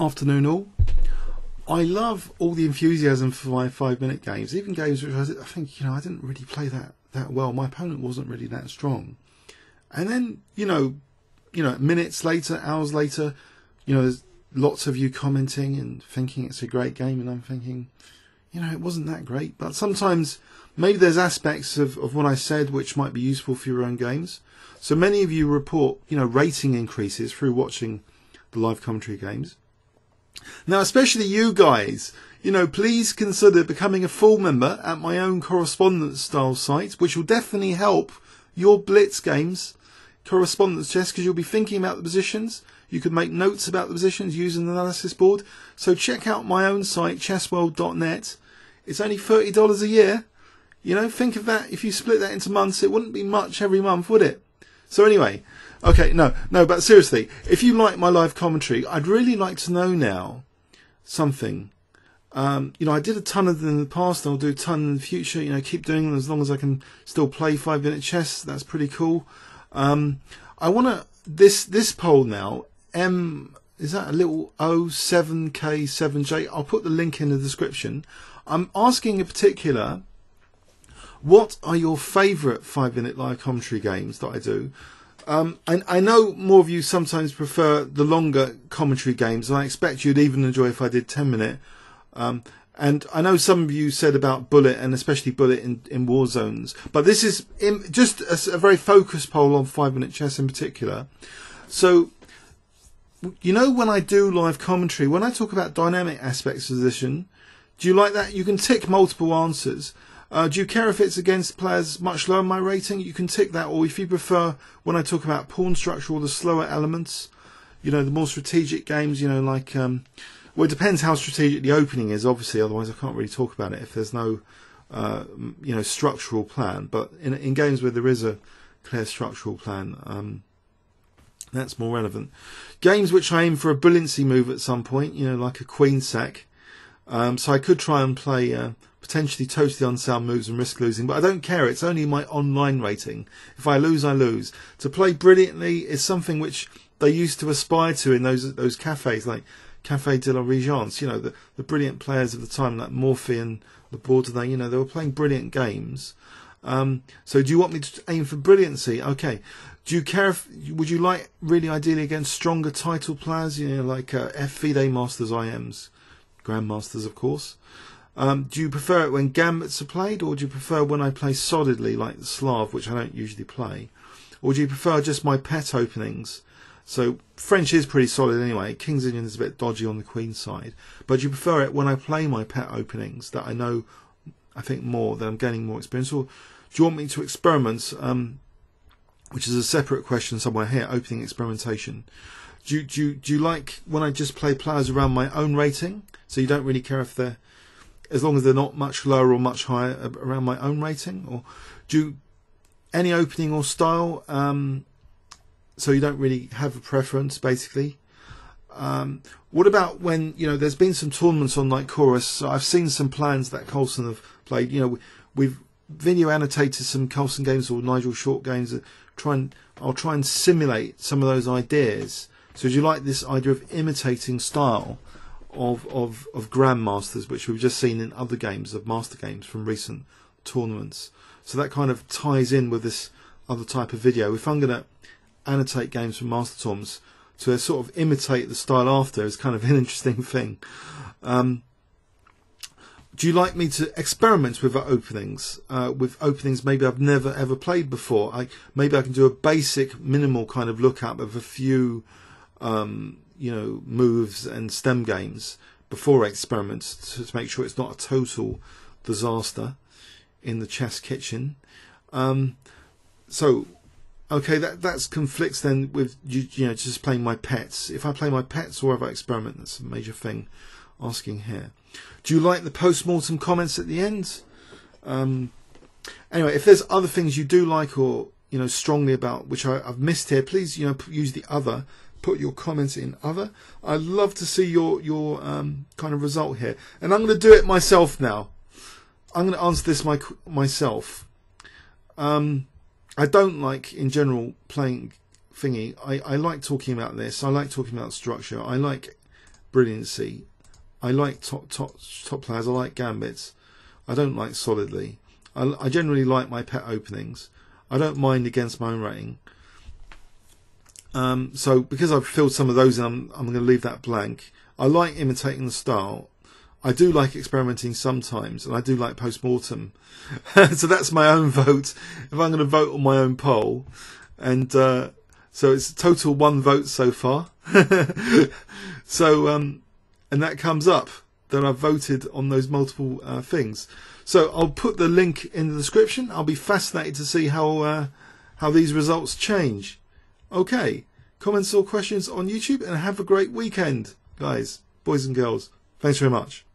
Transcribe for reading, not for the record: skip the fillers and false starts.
Afternoon all. I love all the enthusiasm for my 5-minute games, even games which I think, I didn't really play that well. My opponent wasn't really that strong. And then, minutes later, hours later, there's lots of you commenting and thinking it's a great game, and I'm thinking, it wasn't that great. But sometimes maybe there's aspects of what I said which might be useful for your own games. So many of you report, rating increases through watching the live commentary games. Now, especially you guys, please consider becoming a full member at my own correspondence style site, which will definitely help your Blitz games, correspondence chess, because you'll be thinking about the positions. You could make notes about the positions using an analysis board. So check out my own site, chessworld.net. It's only $30 a year. Think of that. If you split that into months, it wouldn't be much every month, would it? So anyway, okay, no, but seriously, if you like my live commentary, I'd really like to know now something. I did a ton of them in the past, I'll do a ton in the future, keep doing them as long as I can still play 5-minute chess. That's pretty cool. I want to, this poll now, is that a little O7K7J? I'll put the link in the description. I'm asking in particular, what are your favourite 5-minute live commentary games that I do? And I know more of you sometimes prefer the longer commentary games, and I expect you'd even enjoy if I did 10-minute. And I know some of you said about Bullet, and especially Bullet in War Zones. But this is just a very focused poll on 5-minute chess in particular. So, when I do live commentary, when I talk about dynamic aspects of the position, do you like that? You can tick multiple answers. Do you care if it's against players much lower in my rating? You can tick that. Or if you prefer, when I talk about pawn structure or the slower elements, the more strategic games, well, it depends how strategic the opening is, obviously. Otherwise, I can't really talk about it if there's no, structural plan. But in games where there is a clear structural plan, that's more relevant. Games which I aim for a brilliancy move at some point, like a queen sack. So I could try and play potentially totally unsound moves and risk losing, but I don't care. It's only my online rating. If I lose, I lose. To play brilliantly is something which they used to aspire to in those cafes like Café de la Régence. The brilliant players of the time like Morphy and Labourdonnais. They were playing brilliant games. So do you want me to aim for brilliancy? Okay. Do you care would you like really ideally against stronger title players? Like FIDE Masters IMs, Grandmasters, of course. Do you prefer it when gambits are played, or do you prefer when I play solidly like the Slav, which I don't usually play? Or do you prefer just my pet openings? So French is pretty solid anyway. King's Indian is a bit dodgy on the queen side. But do you prefer it when I play my pet openings that I know, I think more, that I'm gaining more experience? Or do you want me to experiment, which is a separate question somewhere here, opening experimentation? Do you like when I just play players around my own rating? So you don't really care if they're, as long as they're not much lower or much higher around my own rating? Or do any opening or style, so you don't really have a preference, basically? What about when, there's been some tournaments on like Chorus, so I've seen some plans that Colson have played. We've video annotated some Colson games or Nigel Short games that I'll try and simulate some of those ideas. So do you like this idea of imitating style of grandmasters, which we've just seen in other games, of master games from recent tournaments? So that kind of ties in with this other type of video. If I'm going to annotate games from master tournaments to sort of imitate the style after, is kind of an interesting thing. Do you like me to experiment with openings? Maybe I've never ever played before. Maybe I can do a basic minimal kind of lookup of a few moves and stem games before experiments to make sure it's not a total disaster in the chess kitchen. So, okay, that conflicts then with just playing my pets. If I play my pets or if I experiment, that's a major thing asking here. Do you like the post-mortem comments at the end? Anyway, if there's other things you do like or strongly about which I've missed here, please use the other. Put your comments in other. I'd love to see your kind of result here, and I'm going to do it myself now. I'm going to answer this myself. I don't like, in general, playing thingy. I like talking about this. I like talking about structure. I like brilliancy. I like top players. I like gambits. I don't like solidly. I generally like my pet openings. I don't mind against my own rating. So because I've filled some of those in, I'm going to leave that blank. I like imitating the style. I do like experimenting sometimes, and I do like post-mortem. So that's my own vote. If I'm going to vote on my own poll, and so it's total 1 vote so far. So and that comes up that I've voted on those multiple things. So I'll put the link in the description. I'll be fascinated to see how these results change. Okay, comments or questions on YouTube, and have a great weekend, guys, boys and girls. Thanks very much.